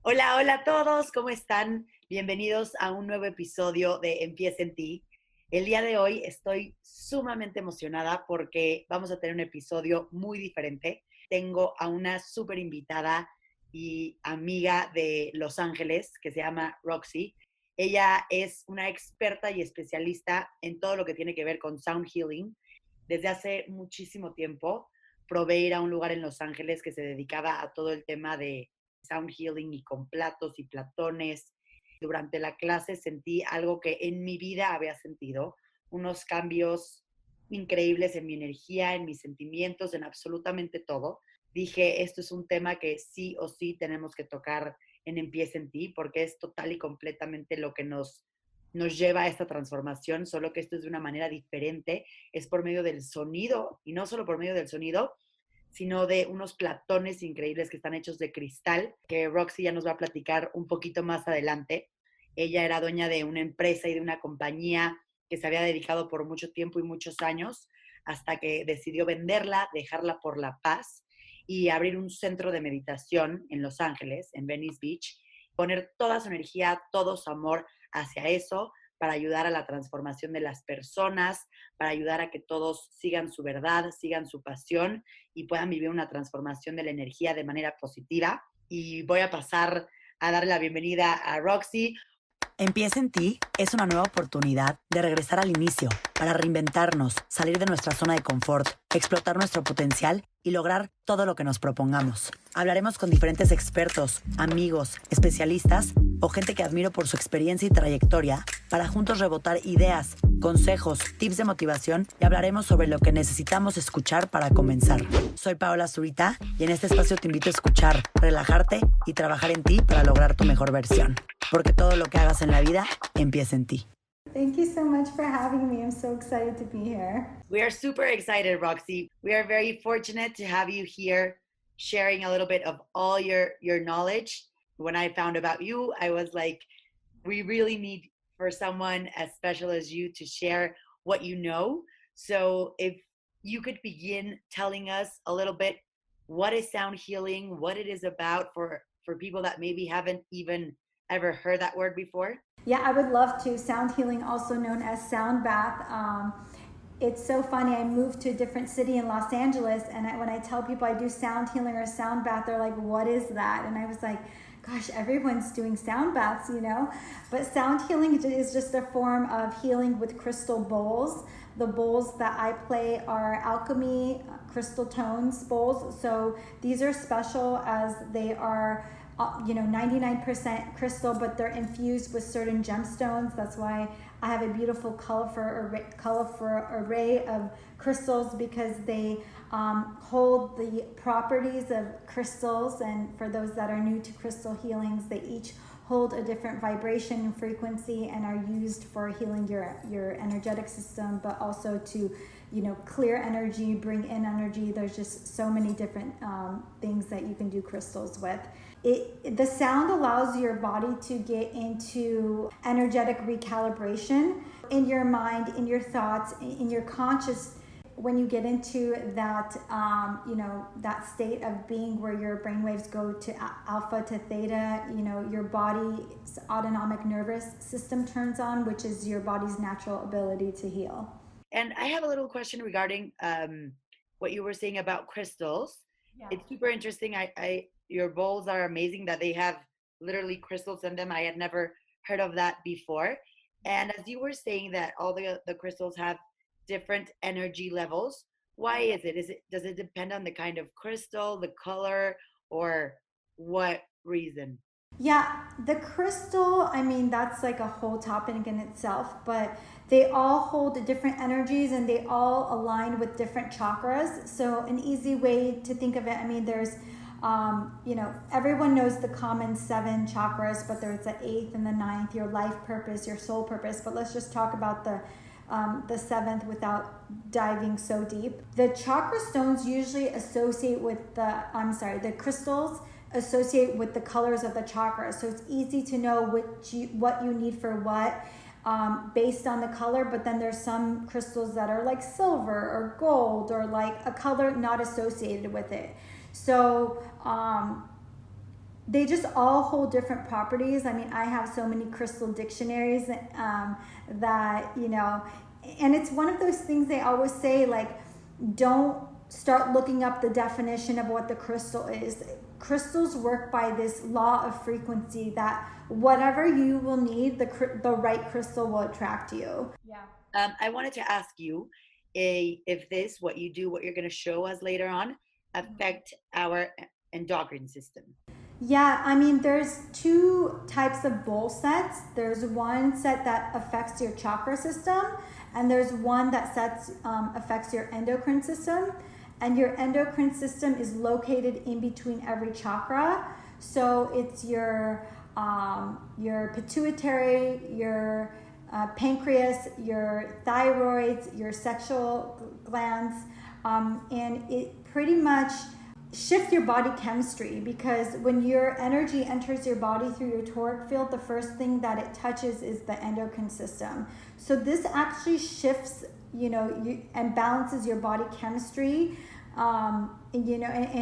Hola, hola a todos, ¿cómo están? Bienvenidos a un nuevo episodio de Empieza en ti. El día de hoy estoy sumamente emocionada porque vamos a tener un episodio muy diferente. Tengo a una súper invitada y amiga de Los Ángeles que se llama Roxy. Ella es una experta y especialista en todo lo que tiene que ver con sound healing. Desde hace muchísimo tiempo probé ir a un lugar en Los Ángeles que se dedicaba a todo el tema de sound healing y con platos y platones. Durante la clase sentí algo que en mi vida había sentido, unos cambios increíbles en mi energía, en mis sentimientos, en absolutamente todo. Dije, esto es un tema que sí o sí tenemos que tocar en Empieza en ti, porque es total y completamente lo que nos lleva a esta transformación, solo que esto es de una manera diferente, es por medio del sonido, y no solo por medio del sonido, sino de unos platones increíbles que están hechos de cristal, que Roxy ya nos va a platicar un poquito más adelante. Ella era dueña de una empresa y de una compañía que se había dedicado por mucho tiempo y muchos años, hasta que decidió venderla, dejarla por la paz y abrir un centro de meditación en Los Ángeles, en Venice Beach, poner toda su energía, todo su amor hacia eso, para ayudar a la transformación de las personas, para ayudar a que todos sigan su verdad, sigan su pasión y puedan vivir una transformación de la energía de manera positiva. Y voy a pasar a darle la bienvenida a Roxy. Empieza en ti es una nueva oportunidad de regresar al inicio, para reinventarnos, salir de nuestra zona de confort, explotar nuestro potencial y lograr todo lo que nos propongamos. Hablaremos con diferentes expertos, amigos, especialistas o gente que admiro por su experiencia y trayectoria para juntos rebotar ideas, consejos, tips de motivación y hablaremos sobre lo que necesitamos escuchar para comenzar. Soy Paola Zurita y en este espacio te invito a escuchar, relajarte y trabajar en ti para lograr tu mejor versión. Porque todo lo que hagas en la vida empieza en ti. Thank you so much for having me. I'm so excited to be here. We are super excited, Roxy. We are very fortunate to have you here sharing a little bit of all your knowledge. When I found about you, I was like, we really need for someone as special as you to share what you know. So if you could begin telling us a little bit what is sound healing, what it is about for people that maybe haven't even ever heard that word before. Yeah, I would love to. Sound healing, also known as sound bath. It's so funny. I moved to a different city in Los Angeles, and when I tell people I do sound healing or sound bath, they're like, "What is that?" And I was like, "Gosh, everyone's doing sound baths, you know." But sound healing is just a form of healing with crystal bowls. The bowls that I play are alchemy crystal tones bowls. So these are special as they are 99% crystal, but they're infused with certain gemstones. That's why I have a beautiful colorful array of crystals, because they hold the properties of crystals. And for those that are new to crystal healings, they each hold a different vibration and frequency and are used for healing your energetic system, but also to clear energy, bring in energy. There's just so many different things that you can do crystals with. The sound allows your body to get into energetic recalibration in your mind, in your thoughts, in your conscious. When you get into that, that state of being where your brainwaves go to alpha to theta, your body's autonomic nervous system turns on, which is your body's natural ability to heal. And I have a little question regarding what you were saying about crystals. Yeah. It's super interesting. I your bowls are amazing that they have literally crystals in them. I had never heard of that before. And as you were saying that all the crystals have different energy levels, why is it? Does it depend on the kind of crystal, the color, or what reason? Yeah, the crystal, I mean, that's like a whole topic in itself, but they all hold different energies and they all align with different chakras. So, an easy way to think of it, I mean, there's, everyone knows the common seven chakras, but there's the eighth and the ninth, your life purpose, your soul purpose. But let's just talk about the seventh without diving so deep. The chakra stones usually associate with the crystals associate with the colors of the chakras. So it's easy to know what you need for what based on the color, but then there's some crystals that are like silver or gold or like a color not associated with it. So they just all hold different properties. I mean, I have so many crystal dictionaries that, and it's one of those things they always say, like, don't start looking up the definition of what the crystal is. Crystals work by this law of frequency that whatever you will need, the right crystal will attract you. Yeah. I wanted to ask you if this, what you do, what you're going to show us later on, affect our endocrine system. Yeah, I mean, there's two types of bowl sets. There's one set that affects your chakra system, and there's one that affects your endocrine system. And your endocrine system is located in between every chakra. So it's your pituitary, your pancreas, your thyroid, your sexual glands, and it pretty much shift your body chemistry, because when your energy enters your body through your toric field, the first thing that it touches is the endocrine system. So this actually shifts, and balances your body chemistry, and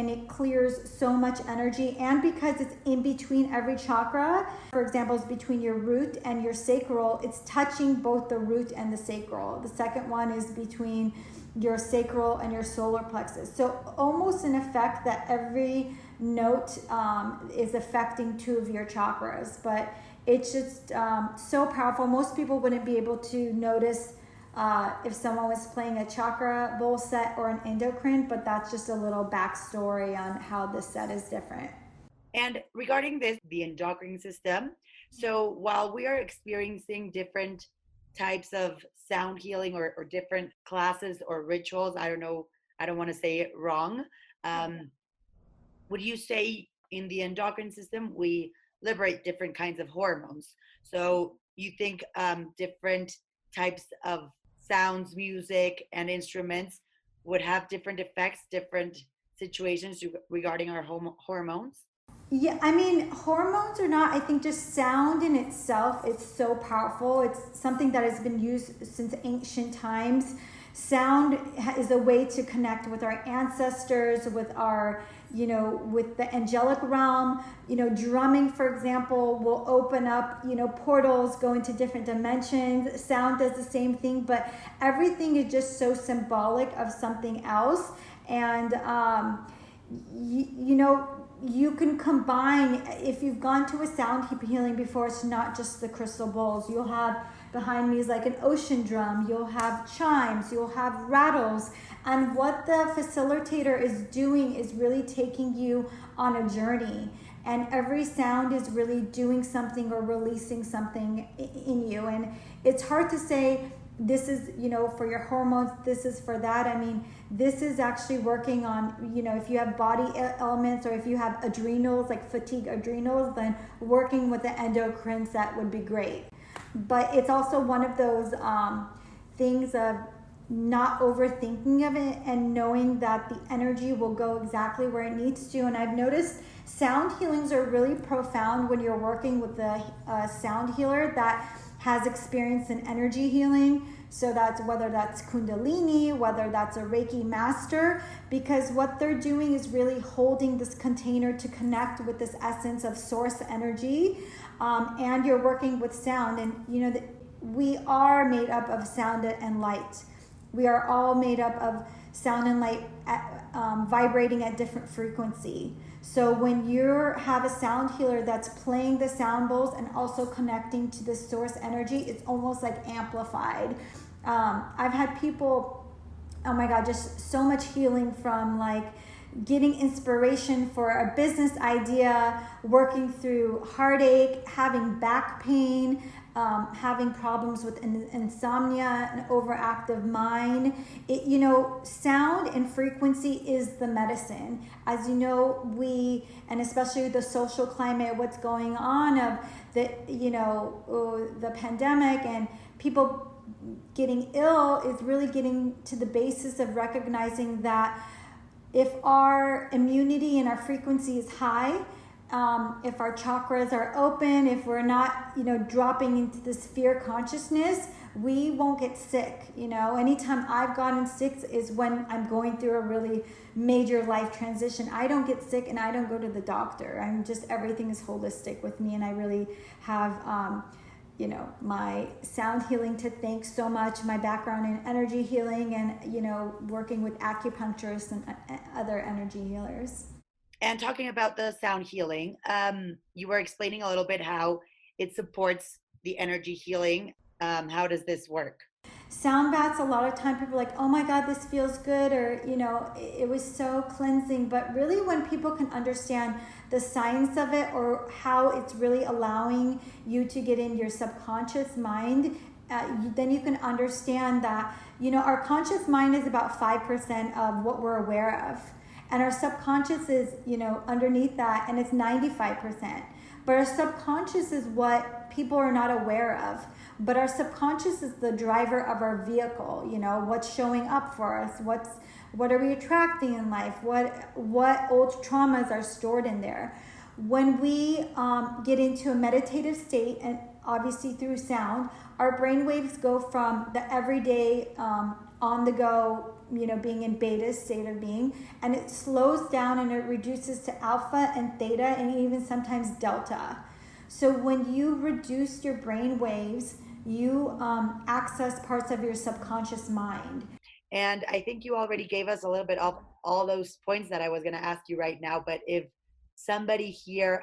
it clears so much energy. And because it's in between every chakra, for example, it's between your root and your sacral, it's touching both the root and the sacral. The second one is between your sacral and your solar plexus. So almost in effect that every note is affecting two of your chakras, but it's just so powerful. Most people wouldn't be able to notice if someone was playing a chakra bowl set or an endocrine, but that's just a little backstory on how this set is different. And regarding this, the endocrine system, so while we are experiencing different types of sound healing or different classes or rituals, I don't know, I don't want to say it wrong, would you say in the endocrine system we liberate different kinds of hormones? So you think different types of sounds, music, and instruments would have different effects, different situations regarding our hormones? Yeah, I mean, hormones or not, I think just sound in itself, it's so powerful. It's something that has been used since ancient times. Sound is a way to connect with our ancestors, with our, with the angelic realm. Drumming, for example, will open up, portals, go into different dimensions. Sound does the same thing, but everything is just so symbolic of something else. And, you can combine, if you've gone to a sound healing before, it's not just the crystal bowls. You'll have behind me is like an ocean drum. You'll have chimes, you'll have rattles. And what the facilitator is doing is really taking you on a journey. And every sound is really doing something or releasing something in you. And it's hard to say, this is, for your hormones, this is for that. I mean, this is actually working on, if you have body elements or if you have adrenals, like fatigue adrenals, then working with the endocrines, that would be great. But it's also one of those things of not overthinking of it and knowing that the energy will go exactly where it needs to. And I've noticed sound healings are really profound when you're working with a sound healer that has experience in energy healing. So that's whether that's Kundalini, whether that's a Reiki master, because what they're doing is really holding this container to connect with this essence of source energy. And you're working with sound, and we are made up of sound and light. We are all made up of sound and light vibrating at different frequency. So when you have a sound healer that's playing the sound bowls and also connecting to the source energy, it's almost like amplified. I've had people, oh my God, just so much healing from like getting inspiration for a business idea, working through heartache, having back pain, having problems with insomnia, an overactive mind. Sound and frequency is the medicine. As you know, and especially the social climate, what's going on of the pandemic and people getting ill is really getting to the basis of recognizing that if our immunity and our frequency is high, if our chakras are open, if we're not, dropping into this fear consciousness, we won't get sick. Anytime I've gotten sick is when I'm going through a really major life transition. I don't get sick and I don't go to the doctor. Everything is holistic with me, and I really have, my sound healing to thank so much, my background in energy healing and, working with acupuncturists and other energy healers. And talking about the sound healing, you were explaining a little bit how it supports the energy healing. How does this work? Sound baths, a lot of time people are like, oh my God, this feels good, or, it was so cleansing. But really, when people can understand the science of it, or how it's really allowing you to get in your subconscious mind, then you can understand that, our conscious mind is about 5% of what we're aware of. And our subconscious is, underneath that, and it's 95%. But our subconscious is what people are not aware of. But our subconscious is the driver of our vehicle. What's showing up for us, what are we attracting in life, what old traumas are stored in there. When we get into a meditative state, and obviously through sound, our brain waves go from the everyday on the go, being in beta state of being, and it slows down and it reduces to alpha and theta and even sometimes delta. So when you reduce your brain waves, you access parts of your subconscious mind. And I think you already gave us a little bit of all those points that I was going to ask you right now. But if somebody here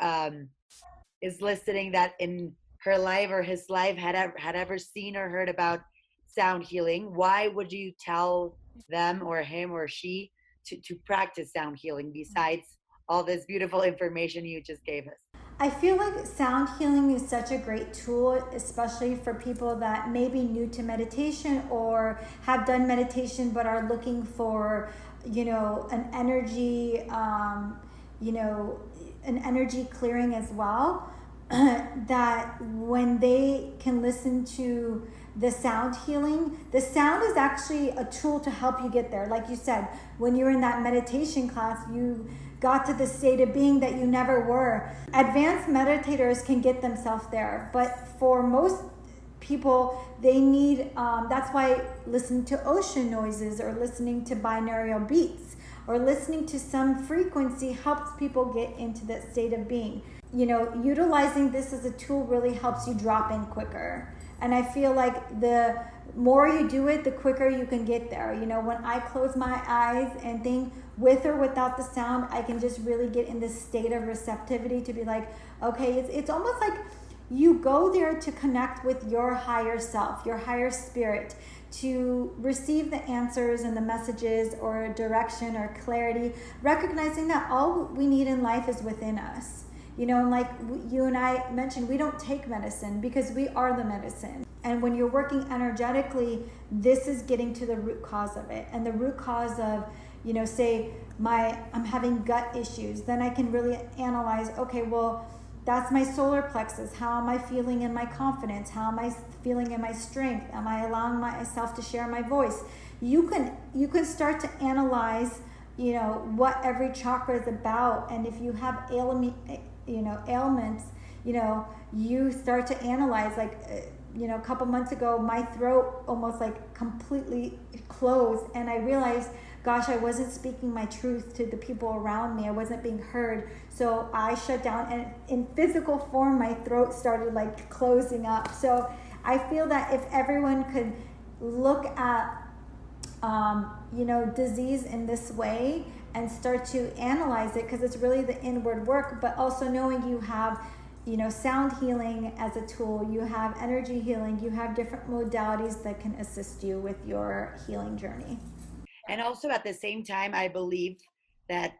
is listening that in her life or his life had ever seen or heard about sound healing, why would you tell them or him or she to practice sound healing besides all this beautiful information you just gave us? I feel like sound healing is such a great tool, especially for people that may be new to meditation or have done meditation but are looking for, an energy, an energy clearing as well. That when they can listen to the sound healing, the sound is actually a tool to help you get there. Like you said, when you're in that meditation class, you got to the state of being that you never were. Advanced meditators can get themselves there, but for most people, they need, that's why listening to ocean noises or listening to binaural beats or listening to some frequency helps people get into that state of being. Utilizing this as a tool really helps you drop in quicker. And I feel like the more you do it, the quicker you can get there. When I close my eyes and think with or without the sound, I can just really get in this state of receptivity to be like, okay, it's almost like you go there to connect with your higher self, your higher spirit, to receive the answers and the messages or direction or clarity, recognizing that all we need in life is within us. And like you and I mentioned, we don't take medicine because we are the medicine. And when you're working energetically, this is getting to the root cause of it. And the root cause of, say I'm having gut issues, then I can really analyze, okay, well, that's my solar plexus. How am I feeling in my confidence? How am I feeling in my strength? Am I allowing myself to share my voice? You can start to analyze, what every chakra is about. And if you have ailments, you start to analyze, like, a couple months ago, my throat almost like completely closed. And I realized, gosh, I wasn't speaking my truth to the people around me. I wasn't being heard. So I shut down, and in physical form, my throat started like closing up. So I feel that if everyone could look at, disease in this way and start to analyze it, because it's really the inward work, but also knowing you have, sound healing as a tool, you have energy healing, you have different modalities that can assist you with your healing journey. And also at the same time, I believe that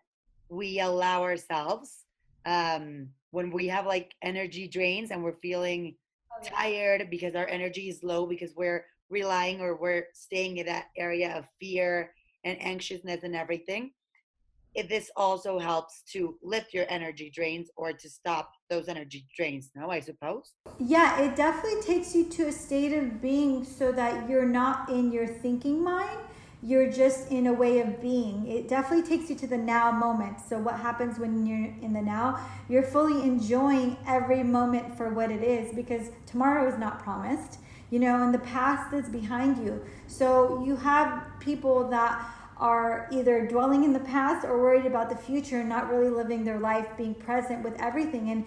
we allow ourselves, when we have like energy drains and we're feeling tired because our energy is low, because we're relying or we're staying in that area of fear and anxiousness and everything, this also helps to lift your energy drains or to stop those energy drains, no, I suppose? Yeah, it definitely takes you to a state of being so that you're not in your thinking mind. you're just in a way of being. It definitely takes you to the now moment. So what happens when you're in the now? You're fully enjoying every moment for what it is, because tomorrow is not promised, and the past is behind you. So you have people that are either dwelling in the past or worried about the future, not really living their life, being present with everything. And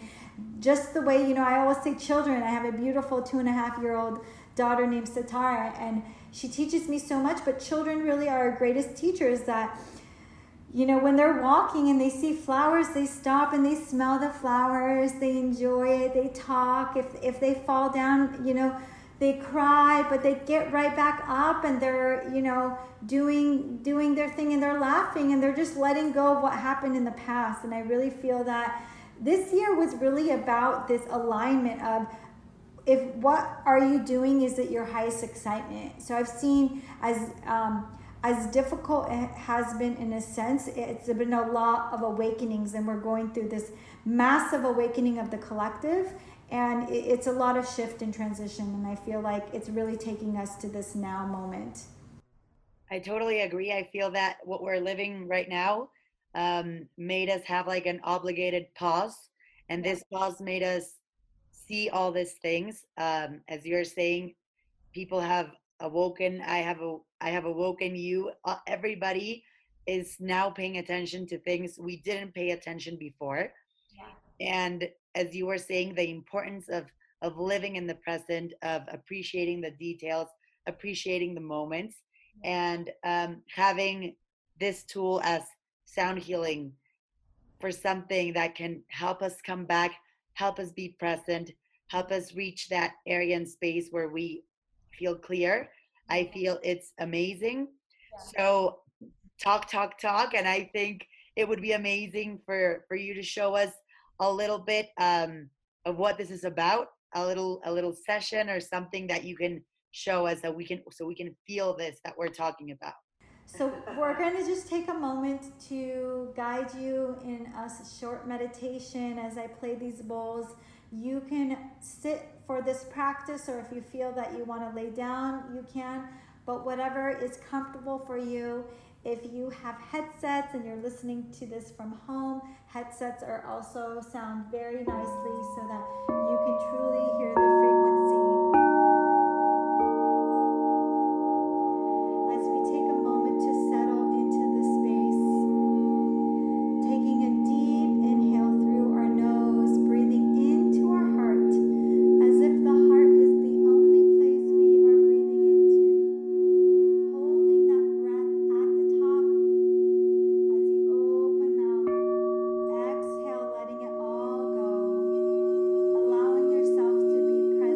just the way, I always say children, I have a beautiful 2.5-year-old daughter named Satara, and she teaches me so much. But children really are our greatest teachers. That when they're walking and they see flowers, they stop and they smell the flowers, they enjoy it, they talk. If they fall down, they cry, but they get right back up, and they're doing their thing, and they're laughing, and they're just letting go of what happened in the past. And I really feel that this year was really about this alignment of, if what are you doing is at your highest excitement. So I've seen, as difficult it has been in a sense, it's been a lot of awakenings, and we're going through this massive awakening of the collective, and it's a lot of shift and transition, and I feel like it's really taking us to this now moment. I totally agree. I feel that what we're living right now made us have like an obligated pause, and Yeah. this pause made us see all these things. As you're saying, people have awoken. I have awoken you. Everybody is now paying attention to things we didn't pay attention before. Yeah. And as you were saying, the importance of living in the present, of appreciating the details, appreciating the moments, and having this tool as sound healing for something that can help us come back, help us be present, help us reach that area and space where we feel clear. I feel it's amazing. So talk, talk, talk, and I think it would be amazing for you to show us a little bit of what this is about, a little session or something that you can show us, that we can feel this that we're talking about. So we're going to just take a moment to guide you in a short meditation as I play these bowls. You can sit for this practice, or if you feel that you want to lay down, you can, but whatever is comfortable for you. If you have headsets and you're listening to this from home, headsets are also sound very nicely so that you can truly hear the frequency. As we take a moment to settle into the space, taking a deep inhale through our nose, breathing into our heart, as if the heart is the only place we are breathing into. Holding that breath at the top as you open mouth. Exhale, letting it all go. Allowing yourself to be present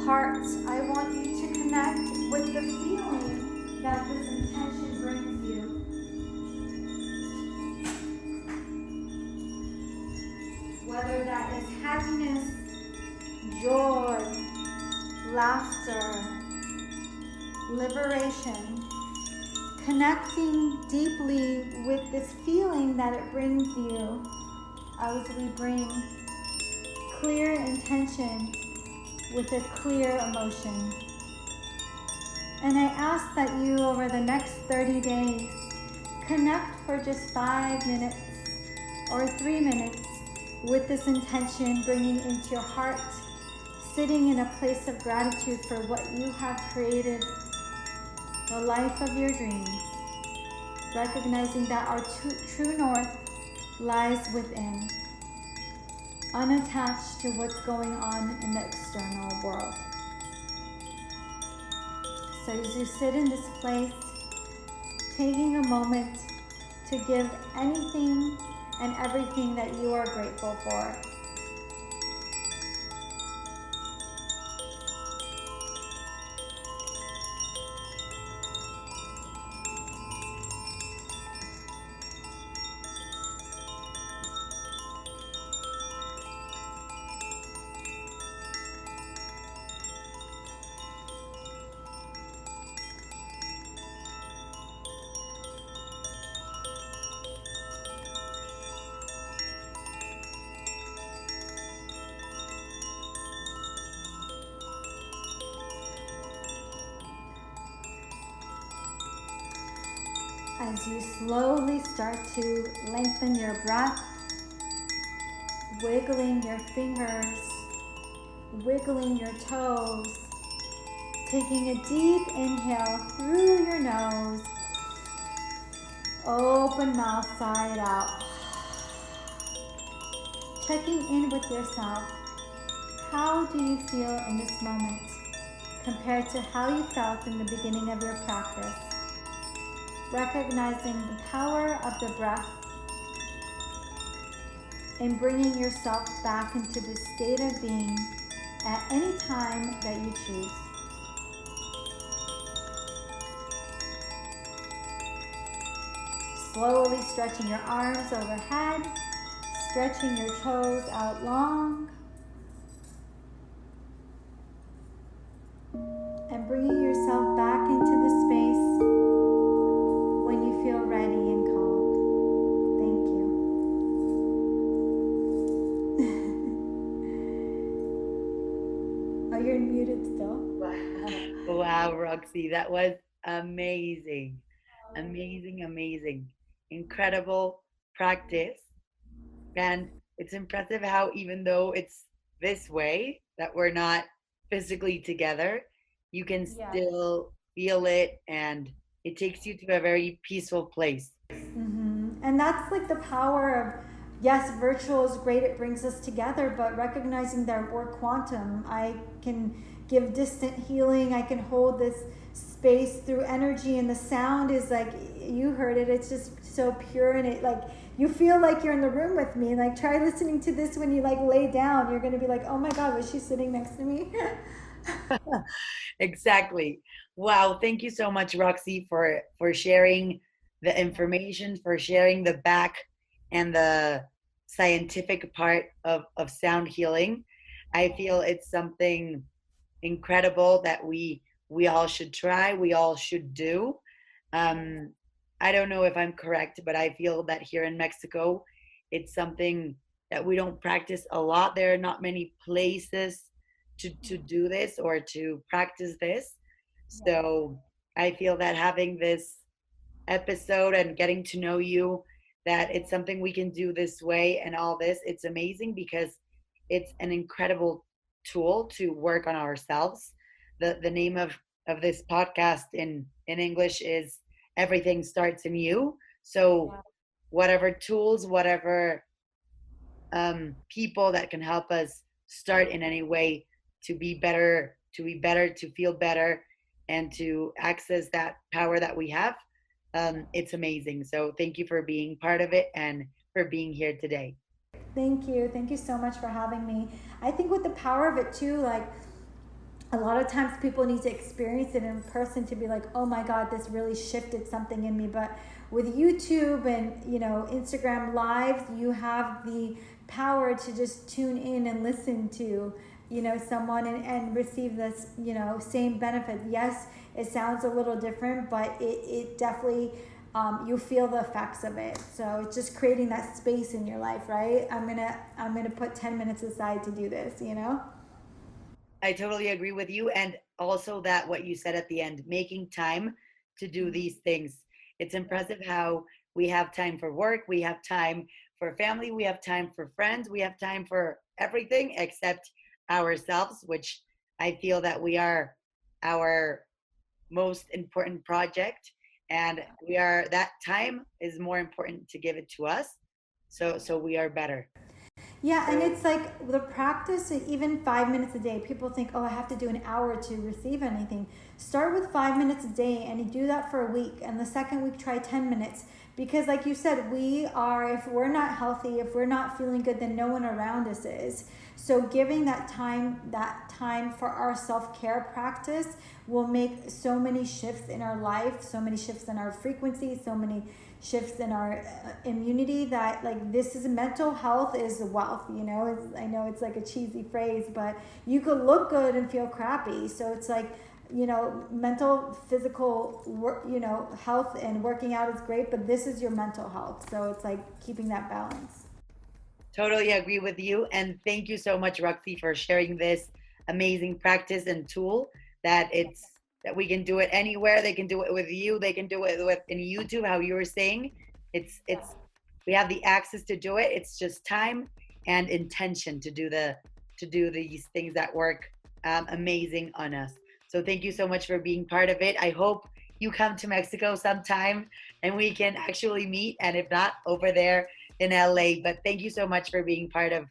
heart, I want you to connect with the feeling that this intention brings you. Whether that is happiness, joy, laughter, liberation, connecting deeply with this feeling that it brings you as we bring clear intention with a clear emotion. And I ask that you, over the next 30 days, connect for just 5 minutes or 3 minutes with this intention, bringing into your heart, sitting in a place of gratitude for what you have created, the life of your dreams, recognizing that our true north lies within, unattached to what's going on in the external world. So as you sit in this place, taking a moment to give anything and everything that you are grateful for. As you slowly start to lengthen your breath, wiggling your fingers, wiggling your toes, taking a deep inhale through your nose, open mouth, side out. Checking in with yourself. How do you feel in this moment compared to how you felt in the beginning of your practice? Recognizing the power of the breath and bringing yourself back into the state of being at any time that you choose. Slowly stretching your arms overhead, stretching your toes out long, and bringing yourself back into the space when you feel ready and called. Thank you. Oh, you're muted still? Wow, Roxy, that was amazing. Amazing, amazing. Incredible practice. And it's impressive how, even though it's this way, that we're not physically together, you can Yeah. still feel it, and it takes you to a very peaceful place. And that's like the power of, yes, virtual is great, it brings us together, but recognizing that we're quantum. I can give distant healing, I can hold this space through energy, and the sound is like, you heard it, it's just so pure, and it like, you feel like you're in the room with me. Like, try listening to this when you like lay down. You're going to be like, oh my God, was she sitting next to me? Exactly. Wow, thank you so much, Roxy, for sharing the information, for sharing the back and the scientific part of sound healing. I feel it's something incredible that we all should try, we all should do. um I don't know if I'm correct, but I feel that here in Mexico it's something that we don't practice a lot. There are not many places to do this or to practice this. So I feel that having this episode and getting to know you, that it's something we can do this way and all this, it's amazing because it's an incredible tool to work on ourselves. The name of this podcast in English is Everything Starts in You. So whatever tools, whatever people that can help us start in any way to be better, to feel better, and to access that power that we have. It's amazing. So thank you for being part of it and for being here today. Thank you. Thank you so much for having me. I think with the power of it too, like, A lot of times people need to experience it in person to be like, oh my God, this really shifted something in me. But with YouTube and, you know, Instagram lives, you have the power to just tune in and listen to, you know, someone and receive this, you know, same benefit. Yes, it sounds a little different, but it definitely, you feel the effects of it. So it's just creating that space in your life, right? I'm gonna put 10 minutes aside to do this, you know? I totally agree with you. And also that what you said at the end, making time to do these things. It's impressive how we have time for work, we have time for family, we have time for friends, we have time for everything except ourselves, which I feel that we are our most important project. And we are, that time is more important to give it to us. So we are better. Yeah, and it's like the practice, even 5 minutes a day. People think, oh, I have to do an hour to receive anything. Start with 5 minutes a day and you do that for a week. And the second week, try 10 minutes. Because, like you said, we are, if we're not healthy, if we're not feeling good, then no one around us is. So, giving that time for our self care practice will make so many shifts in our life, so many shifts in our frequency, so many shifts in our immunity, that like this is mental health is wealth, you know. I know it's like a cheesy phrase, but you could look good and feel crappy. So it's like, you know, mental, physical you know, health and working out is great, but this is your mental health. So it's like keeping that balance. Totally agree with you. And thank you so much, Roxy, for sharing this amazing practice and tool that it's that we can do it anywhere. They can do it with you. They can do it with in YouTube, how you were saying. It's we have the access to do it. It's just time and intention to do these things that work amazing on us. So thank you so much for being part of it. I hope you come to Mexico sometime and we can actually meet. And if not, over there in LA. But thank you so much for being part of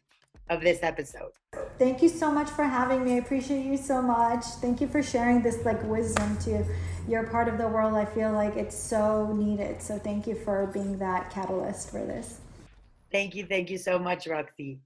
this episode. Thank you so much for having me. I appreciate you so much. Thank you for sharing this like wisdom to your part of the world. I feel like it's so needed. So thank you for being that catalyst for this. Thank you so much, Roxy.